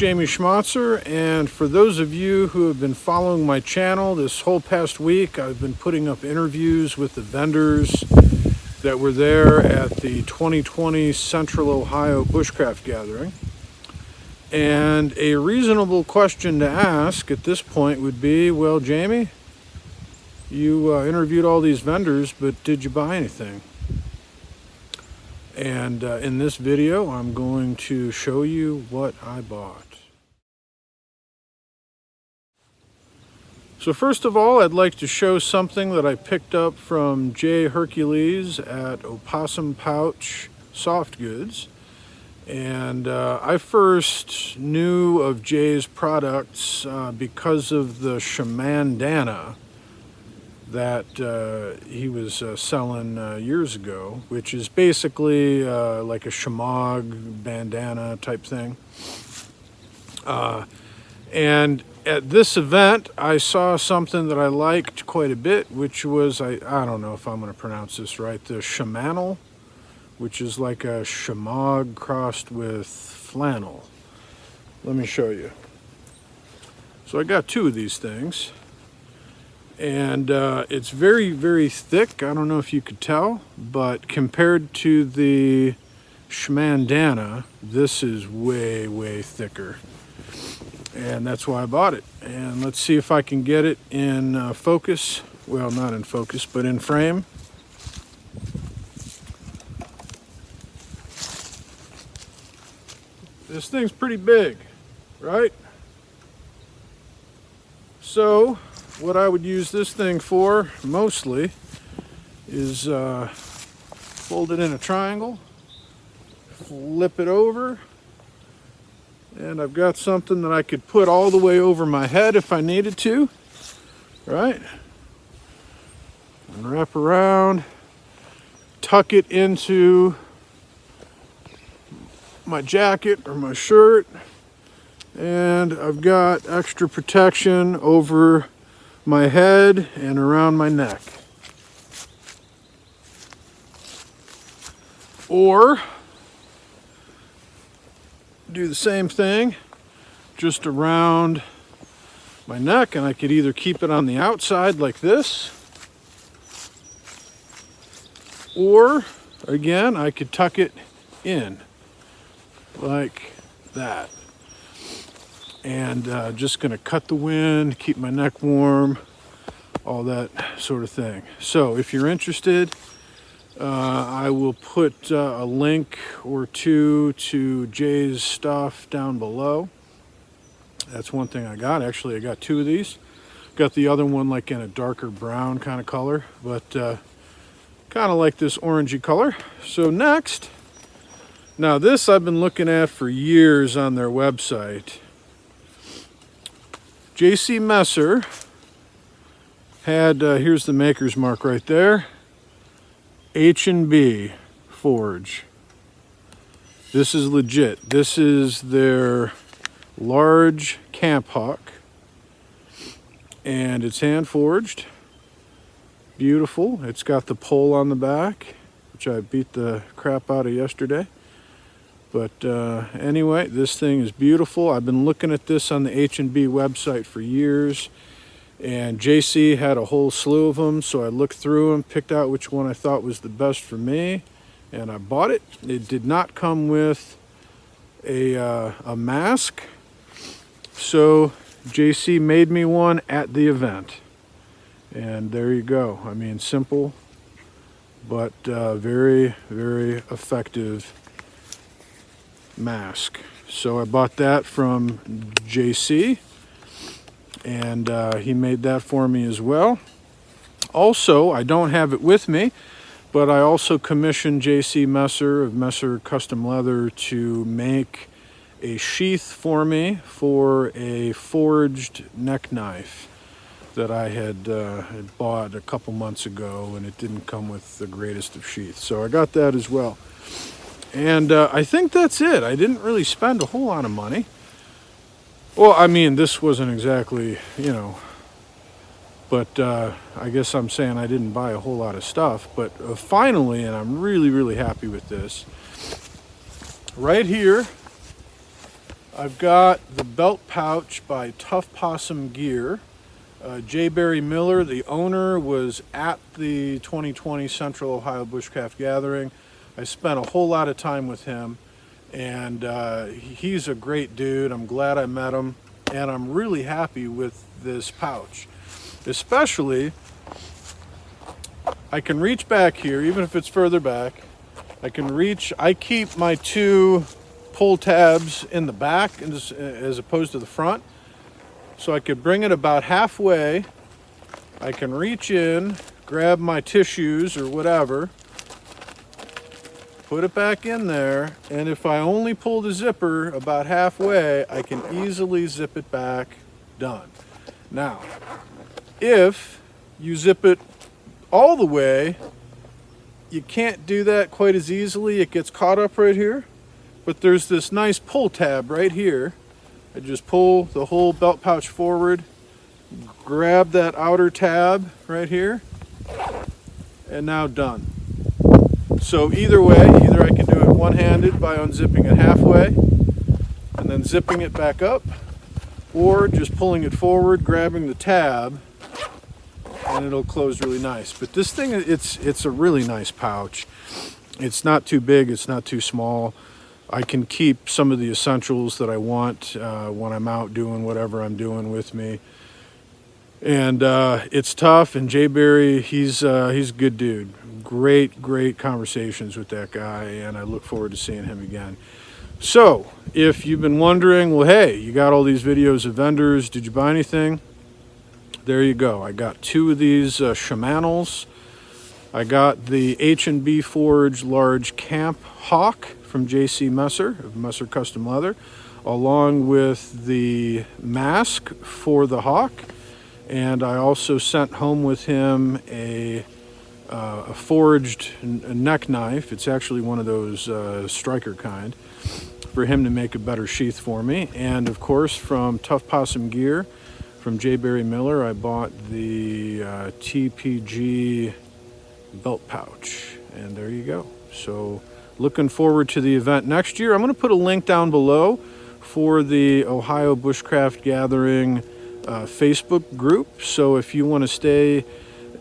Jamie Schmatzer, and for those of you who have been following my channel this whole past week, I've been putting up interviews with the vendors that were there at the 2020 Central Ohio Bushcraft Gathering. And a reasonable question to ask at this point would be, well, Jamie, you interviewed all these vendors, but did you buy anything? And in this video, I'm going to show you what I bought. So first of all, I'd like to show something that I picked up from Jay Hercules at Opossum Pouch Soft Goods. And I first knew of Jay's products because of the Shamandana that he was selling years ago, which is basically like a shamog bandana type thing. And at this event, I saw something that I liked quite a bit, which was, I don't know if I'm going to pronounce this right, the shamanal, which is like a shamog crossed with flannel. Let me show you. So I got two of these things. And it's very, very thick. I don't know if you could tell, but compared to the Shamandana, this is way, way thicker. And that's why I bought it. And let's see if I can get it in focus. Well, not in focus, but in frame. This thing's pretty big, right? So what I would use this thing for mostly is fold it in a triangle, flip it over, and I've got something that I could put all the way over my head if I needed to, right? And wrap around, tuck it into my jacket or my shirt, and I've got extra protection over my head and around my neck. Or do the same thing just around my neck, and I could either keep it on the outside like this, or again I could tuck it in like that. And just gonna cut the wind, keep my neck warm, all that sort of thing. So if you're interested, I will put a link or two to Jay's stuff down below. That's one thing I got. Actually, I got two of these. Got the other one like in a darker brown kind of color, but kind of like this orangey color. So next, now this I've been looking at for years on their website. J.C. Messer had, here's the maker's mark right there, H&B Forge. This is legit. This is their large camp hook, and it's hand forged. Beautiful. It's got the pole on the back, which I beat the crap out of yesterday. But anyway, this thing is beautiful. I've been looking at this on the H&B website for years, and JC had a whole slew of them, so I looked through them, picked out which one I thought was the best for me, and I bought it. It did not come with a mask, so JC made me one at the event. And there you go. I mean, simple, but very, very effective mask. So I bought that from JC, and he made that for me as well. Also, I don't have it with me, but I also commissioned JC Messer of Messer Custom Leather to make a sheath for me for a forged neck knife that I had bought a couple months ago, and it didn't come with the greatest of sheaths. So I got that as well. And I think that's it. I didn't really spend a whole lot of money. Well, I mean, this wasn't exactly, you know, but I guess I'm saying I didn't buy a whole lot of stuff. But finally, and I'm really, really happy with this, right here I've got the belt pouch by Tuff Possum Gear. J. Barry Miller, the owner, was at the 2020 Central Ohio Bushcraft Gathering. I spent a whole lot of time with him, and he's a great dude. I'm glad I met him, and I'm really happy with this pouch. Especially, I can reach back here, even if it's further back. I keep my 2 pull tabs in the back as opposed to the front. So I could bring it about halfway. I can reach in, grab my tissues or whatever, put it back in there, and if I only pull the zipper about halfway, I can easily zip it back. Done. Now, if you zip it all the way, you can't do that quite as easily. It gets caught up right here. But there's this nice pull tab right here. I just pull the whole belt pouch forward, grab that outer tab right here, and now done. So either way, either I can do it one-handed by unzipping it halfway and then zipping it back up, or just pulling it forward, grabbing the tab, and it'll close really nice. But this thing, it's a really nice pouch. It's not too big, it's not too small. I can keep some of the essentials that I want when I'm out doing whatever I'm doing with me. And it's tough, and Jay Barry, he's a good dude. Great conversations with that guy, and I look forward to seeing him again. So, if you've been wondering, well, hey, you got all these videos of vendors, did you buy anything? There you go. I got 2 of these Shimano's. I got the H&B Forge large Camp Hawk from J.C. Messer of Messer Custom Leather, along with the mask for the Hawk. And I also sent home with him a forged neck knife. It's actually one of those striker kind, for him to make a better sheath for me. And of course, from Tuff Possum Gear, from J. Barry Miller, I bought the TPG belt pouch. And there you go. So looking forward to the event next year. I'm going to put a link down below for the Ohio Bushcraft Gathering Facebook group. So if you want to stay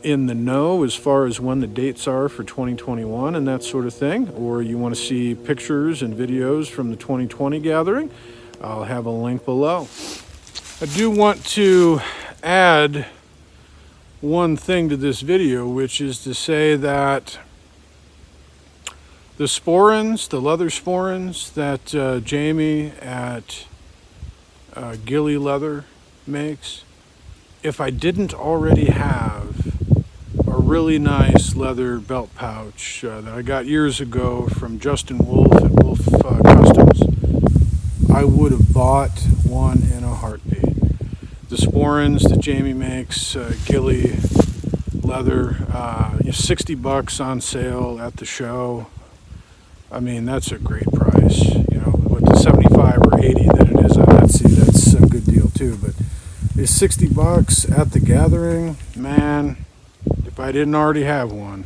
in the know as far as when the dates are for 2021 and that sort of thing, or you want to see pictures and videos from the 2020 gathering, I'll have a link below. I do want to add one thing to this video, which is to say that the sporins, the leather sporins that Jamie at Gillie Leather makes, if I didn't already have a really nice leather belt pouch that I got years ago from Justin Wolf at Wolf Customs, I would have bought one in a heartbeat. The sporins that Jamie makes, Gillie Leather, $60 on sale at the show. I mean, that's a great price. You know, with the 75 or 80 that it is on Etsy, that's a good deal too. But it's $60 at the gathering, man. If I didn't already have one,